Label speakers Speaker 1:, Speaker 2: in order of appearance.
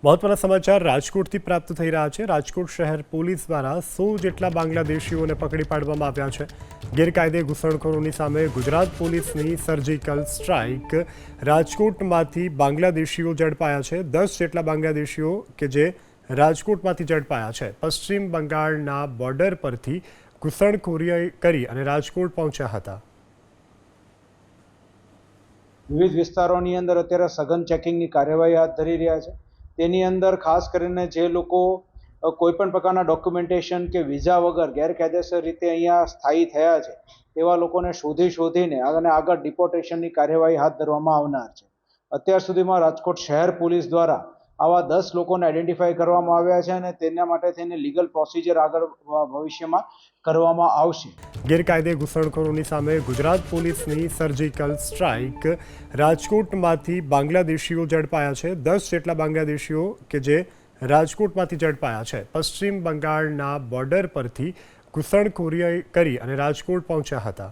Speaker 1: મહત્વના સમાચાર રાજકોટથી પ્રાપ્ત થઈ રહ્યા છે। રાજકોટ શહેર પોલીસ દ્વારા 100 જેટલા બાંગ્લાદેશીઓને પકડી પાડવામાં આવ્યા છે। ગેરકાયદે ઘૂસણખોરોની સામે ગુજરાત પોલીસની સર્જિકલ સ્ટ્રાઇક। રાજકોટમાંથી બાંગ્લાદેશીઓ ઝડપાયા છે। 10 જેટલા બાંગ્લાદેશીઓ કે જે રાજકોટમાંથી ઝડપાયા છે। પશ્ચિમ બંગાળના બોર્ડર પરથી ઘૂસણખોરી કરી અને રાજકોટ પહોંચ્યા હતા।
Speaker 2: વિવિધ વિસ્તારોની અંદર અત્યારે સઘન ચેકિંગની કાર્યવાહી હાથ ધરી રહ્યા છે। તેની અંદર ખાસ કરીને જે લોકો કોઈપણ પ્રકારના ડોક્યુમેન્ટેશન કે વિઝા વગર ગેરકાયદેસર રીતે અહીંયા સ્થાયી થયા છે તેવા લોકોને શોધીને અને આગળ ડિપોર્ટેશનની કાર્યવાહી હાથ ધરવામાં આવનાર છે। અત્યાર સુધીમાં રાજકોટ શહેર પોલીસ દ્વારા આવા 10 લોકોને આઈડેન્ટિફાઈ કરવામાં આવ્યા છે અને તેના માટે થઈને લીગલ પ્રોસિજર આગળ ભવિષ્યમાં કરવામાં આવશે।
Speaker 1: ગેરકાયદે ઘૂસણખોરોની સામે ગુજરાત પોલીસની સર્જિકલ સ્ટ્રાઇક। રાજકોટમાંથી બાંગ્લાદેશીઓ ઝડપાયા છે। 10 જેટલા બાંગ્લાદેશીઓ કે જે રાજકોટમાંથી ઝડપાયા છે। પશ્ચિમ બંગાળના બોર્ડર પરથી ઘૂસણખોરી કરી અને રાજકોટ પહોંચ્યા હતા।